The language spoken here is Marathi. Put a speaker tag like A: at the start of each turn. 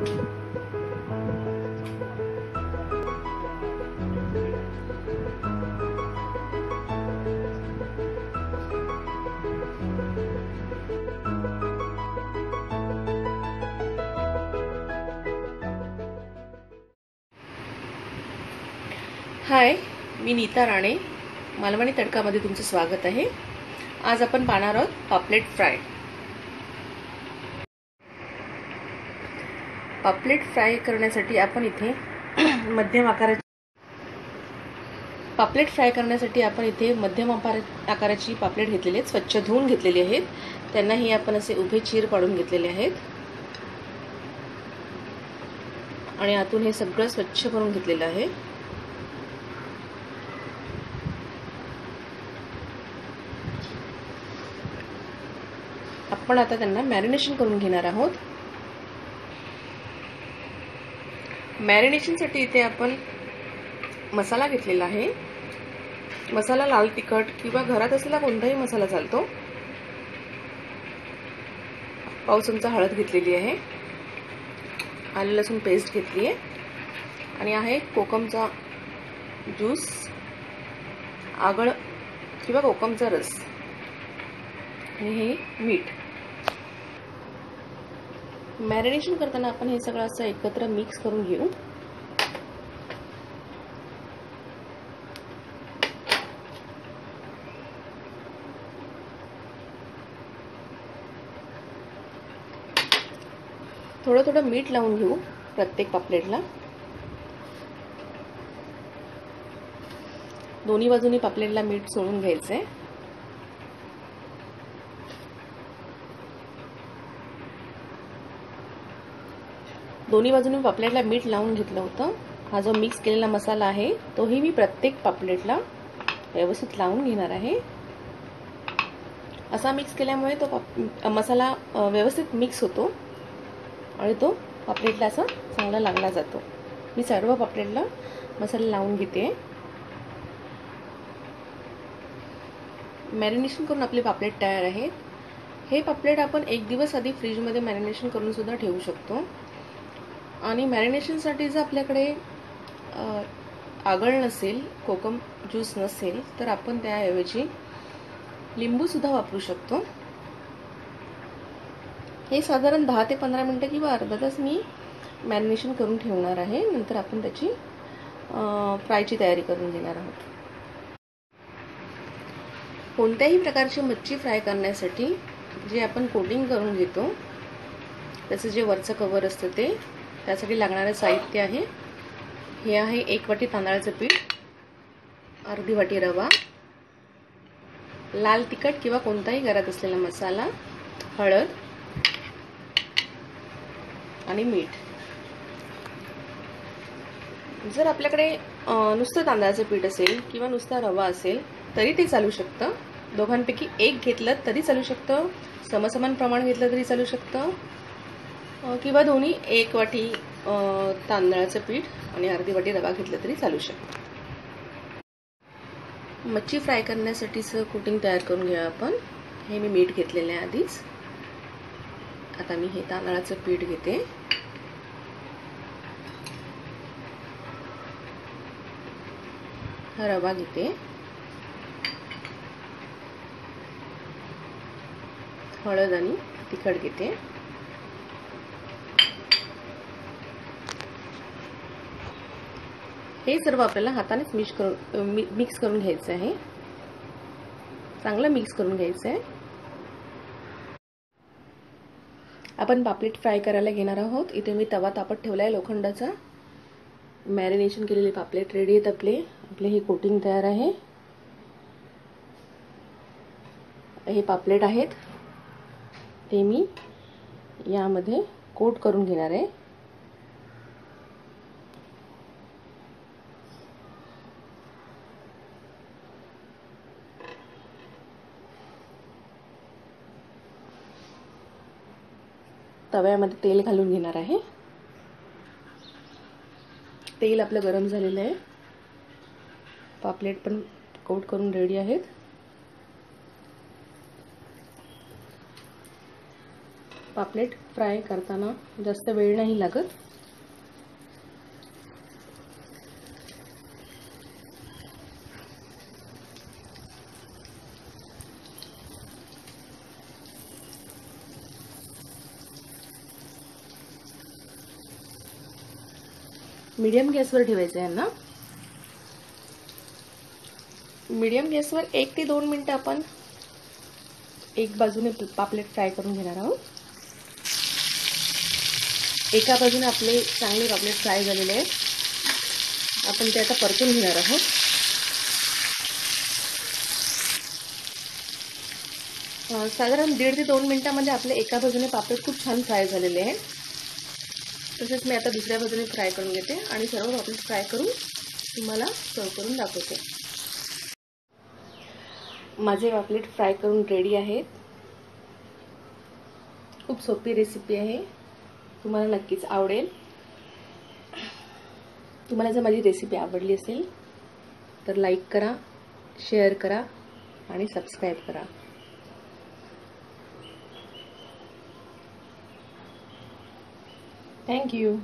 A: हाय, मी नीता राणे. मालवणी तडकामध्ये तुमचं स्वागत आहे. आज आपण पाहणार आहोत पापलेट फ्राय. पापलेट फ्राय करण्यासाठी आपण इथे मध्यम आकाराची पापलेट घेतलेली आहेत. स्वच्छ धुवून घेतलेली आहेत. त्यांनाही आपण असे उभे चीर पाडून घेतलेले आहेत आणि आतून हे सगळं स्वच्छ करून घेतलेलं आहे. आपण आता त्यांना मॅरिनेशन करून घेणार आहोत. मॅरिनेशनसाठी इथे आपण मसाला घेतलेला आहे. मसाला लाल तिखट किंवा घरात असलेला कोणताही मसाला चालतो. पाव चमचा हळद घेतलेली आहे. आलं लसूण पेस्ट घेतली आहे आणि आहे कोकमचा ज्यूस, आगळ किंवा कोकमचा रस आणि हे मीठ. मॅरिनेशन करताना आपण हे सगळं असं एकत्र मिक्स करून घेऊ. थोडं थोडं मीठ लावून घेऊ प्रत्येक पापलेटला. दोन्ही बाजूनी पापलेटला मीठ सोडून घ्यायचंय. दोन्ही बाजूनी पापलेटला मीठ लावून घेतलं होतं. हा जो मिक्स केलेला मसाला आहे तोही मी प्रत्येक पापलेटला व्यवस्थित लावून घेणार आहे. असा मिक्स केल्यामुळे तो मसाला व्यवस्थित मिक्स होतो आणि तो पापलेटला असा चांगला लागला जातो. मी सर्व पापलेटला मसाला लावून घेते. मॅरिनेशन करून आपले पापलेट तयार आहेत. हे पापलेट आपण एक दिवस आधी फ्रीजमध्ये मॅरिनेशन करून सुद्धा ठेवू शकतो. आणि मॅरिनेशनसाठी जर आपल्याकडे आगळ नसेल, कोकम ज्यूस नसेल, तर आपण त्याऐवजी लिंबू सुद्धा वापरू शकतो. हे साधारण 10 ते 15 मिनिटं किंवा अर्धा तास मी मॅरिनेशन करून ठेवणार आहे. नंतर आपण त्याची फ्रायची तयारी करून घेणार आहोत. कोणत्याही प्रकारची मच्छी फ्राय करण्यासाठी जे आपण कोटिंग करून घेतो त्याचं जे वरचं कव्हर असतं ते, त्यासाठी लागणारे साहित्य आहे. हे आहे 1 वाटी तांदळाचं पीठ, अर्धी वाटी रवा, लाल तिखट किंवा कोणताही घरात असलेला मसाला, हळद आणि मीठ. जर आपल्याकडे नुसतं तांदळाचं पीठ असेल किंवा नुसता रवा असेल तरी ते चालू शकतं. दोघांपैकी एक घेतलं तरी चालू शकतं, समसमान प्रमाण घेतलं तरी चालू शकतं, किंवा दोन्ही 1 वाटी तांदळाचं पीठ आणि अर्धी वाटी रवा घेतलं तरी चालू शकतं. मच्छी फ्राय करण्यासाठीचं कोटिंग तयार करून घेऊया आपण. हे मी मीठ घेतलेलं आहे आधीच. आता मी हे तांदळाचं पीठ घेते. हा रवा घेते, हळद आणि तिखट घेते. हे सर्व आपल्याला हातानेच मिक्स करून घ्यायचं आहे. चांगलं मिक्स करून घ्यायचं आहे. आपण पापलेट फ्राय करायला घेणार आहोत. इथे मी तवा तापत ठेवला आहे लोखंडाचा. मॅरिनेशन केलेले पापलेट रेडी आहेत आपले हे कोटिंग तयार आहे. हे पापलेट आहेत ते मी यामध्ये कोट करून घेणार आहे. तव्यामध्ये तेल घालून घेणार आहे. तेल आपलं गरम झालेलं आहे. पापलेट पण कोट करून रेडी आहेत. पापलेट फ्राय करताना जास्त वेळ नाही लागत. मीडियम गॅसवर ठेवायचं आहे ना. मीडियम गॅसवर 1 ते 2 मिनिटं आपण एक बाजूने पापलेट फ्राय करून घेणार आहोत. एका बाजूने आपले चांगले पापलेट फ्राय झालेले आहेत. आपण ते आता परतून घेणार आहोत. साधारण 1.5 ते 2 मिनिटांमध्ये आपले एका बाजूने पापलेट खूप छान फ्राय झालेले आहेत. तसेच मी आता दुसऱ्या बाजूने फ्राय करून घेते आणि सर्व पापलेट फ्राय करून तुम्हाला सर्व करून दाखवते. माझे पापलेट फ्राय करून रेडी आहेत. खूप सोपी रेसिपी आहे. तुम्हाला नक्कीच आवडेल. तुम्हाला जर माझी रेसिपी आवडली असेल तर लाईक करा, शेअर करा आणि सबस्क्राईब करा. Thank you.